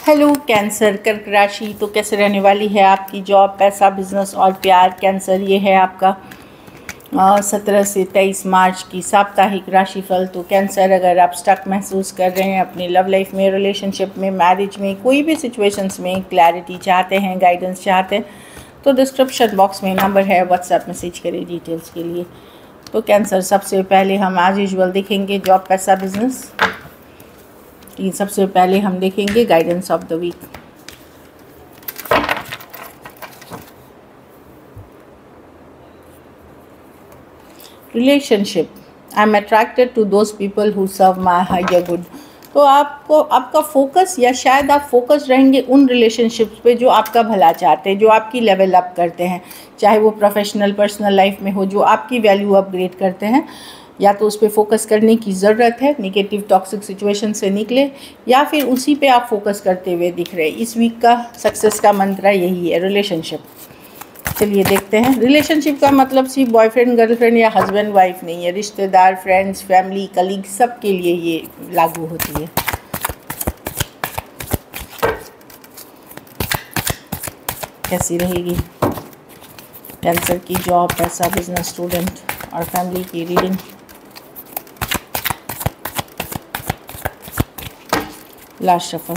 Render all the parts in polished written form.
Hello cancer, कर्क राशि। तो कैसे रहने वाली है आपकी जॉब, पैसा, बिजनेस और प्यार। कैंसर, ये है आपका 17 से 23 मार्च की साप्ताहिक राशिफल। तो कैंसर, अगर आप स्टक महसूस कर रहे हैं अपनी लव लाइफ में, रिलेशनशिप में, मैरिज में, कोई भी सिचुएशंस में क्लैरिटी चाहते हैं, गाइडेंस चाहते हैं, तो डिस्क्रिप्शन बॉक्स में नंबर है, व्हाट्सएप मैसेज करें डिटेल्स के लिए। तो कैंसर, सबसे पहले हम आज यूजुअल देखेंगे जॉब, पैसा, बिजनेस। ये सबसे पहले हम देखेंगे guidance of the week. Relationship, I am attracted to those people who serve my higher good. तो आपको आपका फोकस, या शायद आप फोकस रहेंगे उन रिलेशनशिप्स पे जो आपका भला चाहते हैं, जो आपकी लेवल अप करते हैं, चाहे वो प्रोफेशनल पर्सनल लाइफ में हो, जो आपकी वैल्यू अपग्रेड करते हैं। या तो उस पर फोकस करने की ज़रूरत है, निगेटिव टॉक्सिक सिचुएशन से निकले, या फिर उसी पे आप फोकस करते हुए दिख रहे हैं। इस वीक का सक्सेस का मंत्र यही है, रिलेशनशिप। चलिए देखते हैं। रिलेशनशिप का मतलब सिर्फ बॉयफ्रेंड गर्लफ्रेंड या हस्बैंड वाइफ नहीं है, रिश्तेदार, फ्रेंड्स, फैमिली, कलीग, सब के लिए ये लागू होती है। कैसी रहेगी कैंसर की जॉब, पैसा, बिजनेस, स्टूडेंट और फैमिली की रीडिंग। Last shuffle.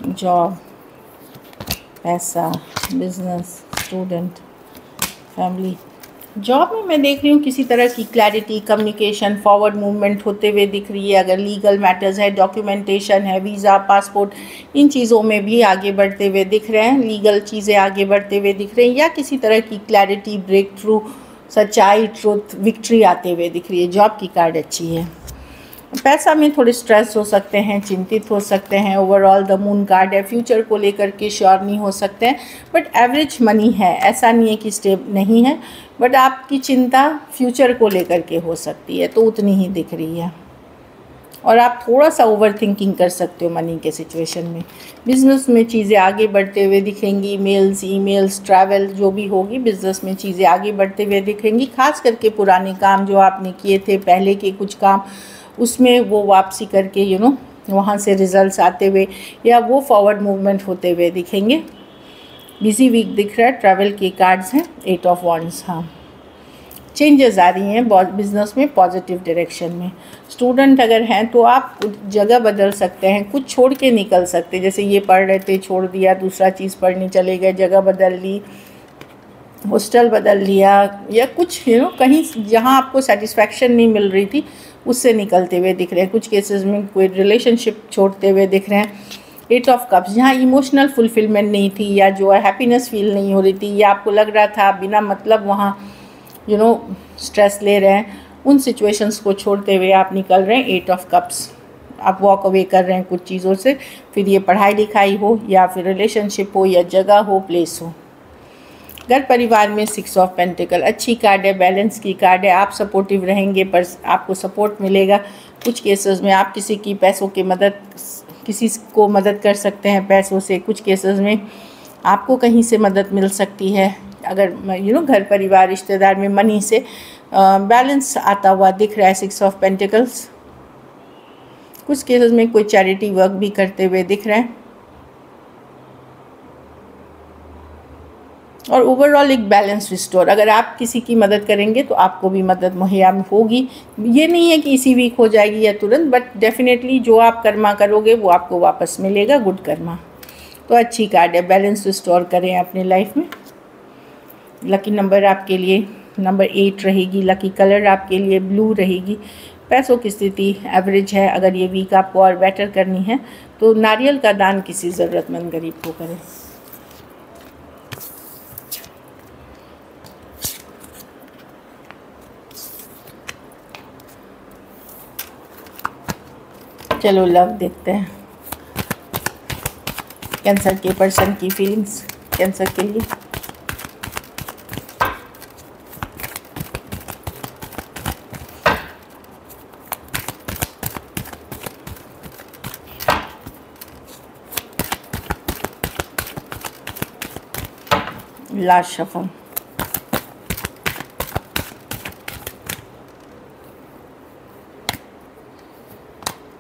जॉब, पैसा, बिजनेस, स्टूडेंट, फैमिली। जॉब में मैं देख रही हूँ किसी तरह की क्लैरिटी, कम्युनिकेशन, फॉरवर्ड मूवमेंट होते हुए दिख रही है। अगर लीगल मैटर्स है, डॉक्यूमेंटेशन है, वीज़ा, पासपोर्ट, इन चीज़ों में भी आगे बढ़ते हुए दिख रहे हैं। लीगल चीज़ें आगे बढ़ते हुए दिख रही हैं, या किसी तरह की क्लैरिटी, ब्रेक थ्रू, सच्चाई, ट्रुथ, विक्ट्री आते हुए दिख रही है। जॉब की कार्ड अच्छी है। पैसा में थोड़े स्ट्रेस हो सकते हैं, चिंतित हो सकते हैं। ओवरऑल द मून कार्ड है, फ्यूचर को लेकर के श्योर नहीं हो सकते हैं, बट एवरेज मनी है। ऐसा नहीं है कि स्टेब नहीं है, बट आपकी चिंता फ्यूचर को लेकर के हो सकती है, तो उतनी ही दिख रही है। और आप थोड़ा सा ओवर थिंकिंग कर सकते हो मनी के सिचुएशन में। बिज़नेस में चीज़ें आगे बढ़ते हुए दिखेंगी। मेल्स, ईमेल्स, ट्रैवल जो भी होगी, बिज़नेस में चीज़ें आगे बढ़ते हुए दिखेंगी। खास करके पुराने काम जो आपने किए थे, पहले के कुछ काम, उसमें वो वापसी करके वहाँ से रिजल्ट्स आते हुए, या वो फॉरवर्ड मूवमेंट होते हुए दिखेंगे। बिजी वीक दिख रहा है। ट्रैवल के कार्ड्स हैं, 8 ऑफ वॉन्ड्स। हाँ, चेंजेस आ रही हैं बिजनेस में, पॉजिटिव डायरेक्शन में। स्टूडेंट अगर हैं तो आप जगह बदल सकते हैं, कुछ छोड़ के निकल सकते हैं। जैसे ये पढ़ रहे थे, छोड़ दिया, दूसरा चीज़ पढ़ने चले गए, जगह बदल ली, हॉस्टल बदल लिया, या कुछ कहीं जहाँ आपको सेटिस्फैक्शन नहीं मिल रही थी उससे निकलते हुए दिख रहे हैं। कुछ केसेस में कोई रिलेशनशिप छोड़ते हुए दिख रहे हैं। 8 ऑफ कप्स, जहाँ इमोशनल फुलफिलमेंट नहीं थी, या जो है हैप्पीनेस फील नहीं हो रही थी, या आपको लग रहा था बिना मतलब वहाँ स्ट्रेस ले रहे हैं, उन सिचुएशंस को छोड़ते हुए आप निकल रहे हैं। 8 ऑफ कप्स, आप वॉक अवे कर रहे हैं कुछ चीज़ों से। फिर ये पढ़ाई लिखाई हो, या फिर रिलेशनशिप हो, या जगह हो, प्लेस हो। घर परिवार में 6 ऑफ पेंटिकल अच्छी कार्ड है, बैलेंस की कार्ड है। आप सपोर्टिव रहेंगे, पर आपको सपोर्ट मिलेगा। कुछ केसेस में आप किसी की पैसों की मदद, किसी को मदद कर सकते हैं पैसों से। कुछ केसेस में आपको कहीं से मदद मिल सकती है, अगर घर परिवार, रिश्तेदार में मनी से बैलेंस आता हुआ दिख रहा है। 6 ऑफ पेंटिकल्स। कुछ केसेस में कोई चैरिटी वर्क भी करते हुए दिख रहे हैं, और ओवरऑल एक बैलेंस रिस्टोर। अगर आप किसी की मदद करेंगे तो आपको भी मदद मुहैया होगी। ये नहीं है कि इसी वीक हो जाएगी या तुरंत, बट डेफिनेटली जो आप कर्मा करोगे वो आपको वापस मिलेगा, गुड कर्मा। तो अच्छी कार्ड है, बैलेंस रिस्टोर करें अपने लाइफ में। लकी नंबर आपके लिए नंबर 8 रहेगी। लकी कलर आपके लिए ब्लू रहेगी। पैसों की स्थिति एवरेज है। अगर ये वीक आपको और बेटर करनी है तो नारियल का दान किसी ज़रूरतमंद गरीब को करें। चलो लव देखते हैं। कैंसर के पर्सन की फीलिंग्स कैंसर के लिए। Last shuffle.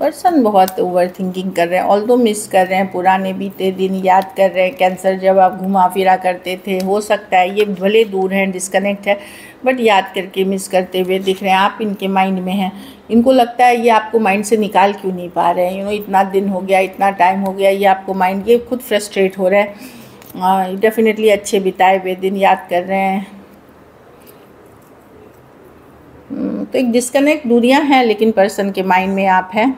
पर्सन बहुत ओवर थिंकिंग कर रहे हैं, ऑल्दो मिस कर रहे हैं पुराने बीते दिन, याद कर रहे हैं कैंसर जब आप घुमा फिरा करते थे। हो सकता है ये भले दूर हैं, डिस्कनेक्ट है, बट याद करके मिस करते हुए दिख रहे हैं। आप इनके माइंड में हैं, इनको लगता है ये आपको माइंड से निकाल क्यों नहीं पा रहे हैं। इतना दिन हो गया, इतना टाइम हो गया, ये आपको माइंड, ये खुद फ्रस्ट्रेट हो रहा है। डेफिनेटली अच्छे बिताए हुए दिन याद कर रहे हैं। तो एक डिस्कनेक्ट, दूरियां हैं, लेकिन पर्सन के माइंड में आप हैं।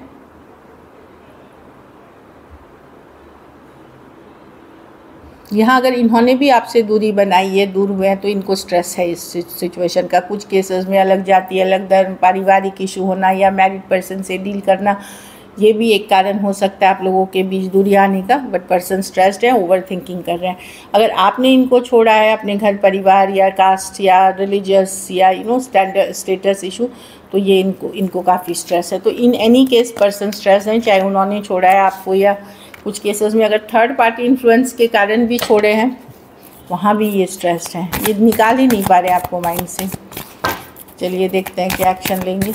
यहाँ अगर इन्होंने भी आपसे दूरी बनाई है, दूर हुए हैं, तो इनको स्ट्रेस है इस सिचुएशन का। कुछ केसेस में अलग जाति, अलग धर्म, पारिवारिक इशू होना या मैरिड पर्सन से डील करना, ये भी एक कारण हो सकता है आप लोगों के बीच दूरी आने का। बट पर्सन स्ट्रेस्ड है, ओवर थिंकिंग कर रहे हैं। अगर आपने इनको छोड़ा है, अपने घर परिवार या कास्ट या रिलीजियस या स्टेटस इशू, तो ये इनको काफ़ी स्ट्रेस है। तो in any case person stress है, चाहे उन्होंने छोड़ा है आपको या कुछ केसेस में अगर थर्ड पार्टी इन्फ्लुएंस के कारण भी छोड़े हैं, वहाँ भी ये स्ट्रेस्ड हैं, ये निकाल ही नहीं पा रहे आपको माइंड से। चलिए देखते हैं क्या एक्शन लेंगे।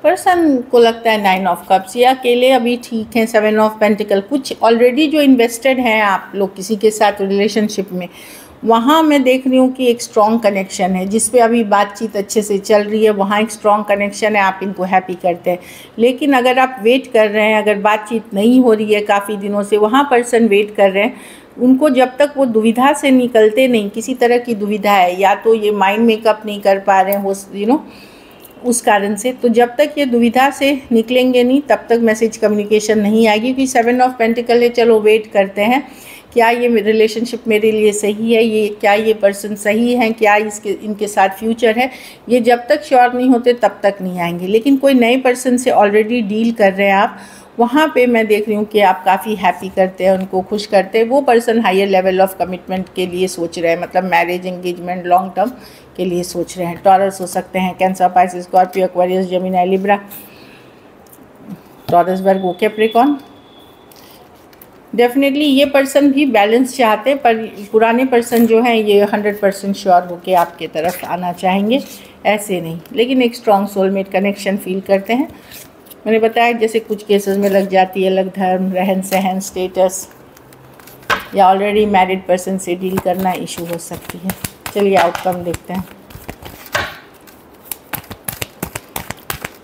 पर्सन को लगता है 9 ऑफ कप्स, या अकेले अभी ठीक है, 7 ऑफ पेंटिकल। कुछ ऑलरेडी जो इन्वेस्टेड हैं आप लोग किसी के साथ रिलेशनशिप में, वहाँ मैं देख रही हूँ कि एक स्ट्रॉन्ग कनेक्शन है, जिस पे अभी बातचीत अच्छे से चल रही है, वहाँ एक स्ट्रॉन्ग कनेक्शन है, आप इनको हैप्पी करते हैं। लेकिन अगर आप वेट कर रहे हैं, अगर बातचीत नहीं हो रही है काफ़ी दिनों से, वहाँ पर्सन वेट कर रहे हैं। उनको जब तक वो दुविधा से निकलते नहीं, किसी तरह की दुविधा है, या तो ये माइंड मेकअप नहीं कर पा रहे हैं वो उस कारण से, तो जब तक ये दुविधा से निकलेंगे नहीं, तब तक मैसेज कम्युनिकेशन नहीं आएगी। क्योंकि 7 ऑफ पेंटिकल है, चलो वेट करते हैं, क्या ये रिलेशनशिप मेरे लिए सही है, क्या ये पर्सन सही है, क्या इनके साथ फ्यूचर है, ये जब तक श्योर नहीं होते तब तक नहीं आएंगे। लेकिन कोई नए पर्सन से ऑलरेडी डील कर रहे हैं आप, वहाँ पे मैं देख रही हूँ कि आप काफ़ी हैप्पी करते हैं, उनको खुश करते हैं। वो person higher level of commitment के लिए सोच रहे हैं, मतलब मैरिज, एंगेजमेंट, लॉन्ग टर्म के लिए सोच रहे हैं। टॉरस हो सकते हैं, Cancer, Pisces, Scorpio, Aquarius, Gemini, Libra, Taurus, Virgo, Capricorn. Definitely ये पर्सन भी बैलेंस चाहते हैं, पर पुराने पर्सन जो हैं ये 100% श्योर होके आपके तरफ आना चाहेंगे, ऐसे नहीं। लेकिन एक स्ट्रॉन्ग सोलमेट कनेक्शन फील करते हैं। मैंने बताया जैसे कुछ केसेस में लग जाती है अलग धर्म, रहन सहन, स्टेटस, या ऑलरेडी मैरिड पर्सन से डील करना इशू हो सकती है। चलिए आउटकम देखते हैं।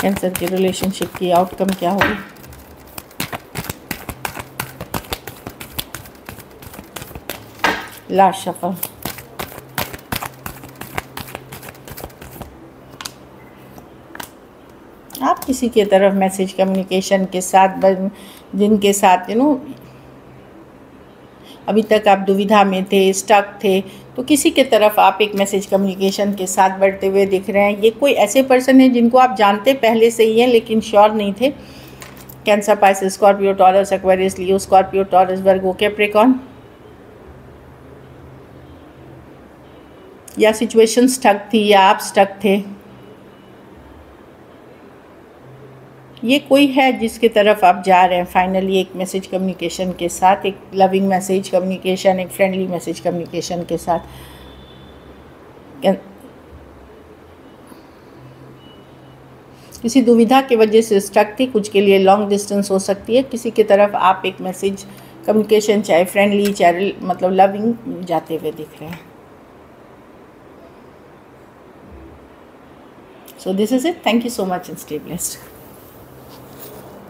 कैंसर के रिलेशनशिप की आउटकम क्या होगी। Last shuffle. आप किसी के तरफ मैसेज कम्युनिकेशन के साथ, जिनके साथ अभी तक आप दुविधा में थे, स्टक थे, तो किसी के तरफ आप एक मैसेज कम्युनिकेशन के साथ बढ़ते हुए दिख रहे हैं। ये कोई ऐसे पर्सन है जिनको आप जानते पहले से ही हैं, लेकिन श्योर नहीं थे। Cancer, Pisces, Scorpio, Taurus, Aquarius, Leo, Scorpio, Taurus, Virgo, Capricorn. या सिचुएशन स्टक थी या आप स्टक थे। ये कोई है जिसके तरफ आप जा रहे हैं फाइनली एक मैसेज कम्युनिकेशन के साथ, एक लविंग मैसेज कम्युनिकेशन, एक फ्रेंडली मैसेज कम्युनिकेशन के साथ। किसी दुविधा की वजह से स्टक थी, कुछ के लिए लॉन्ग डिस्टेंस हो सकती है। किसी की तरफ आप एक मैसेज कम्युनिकेशन, चाहे फ्रेंडली चाहे मतलब लविंग, जाते हुए दिख रहे हैं। So this is it. Thank you so much and stay blessed.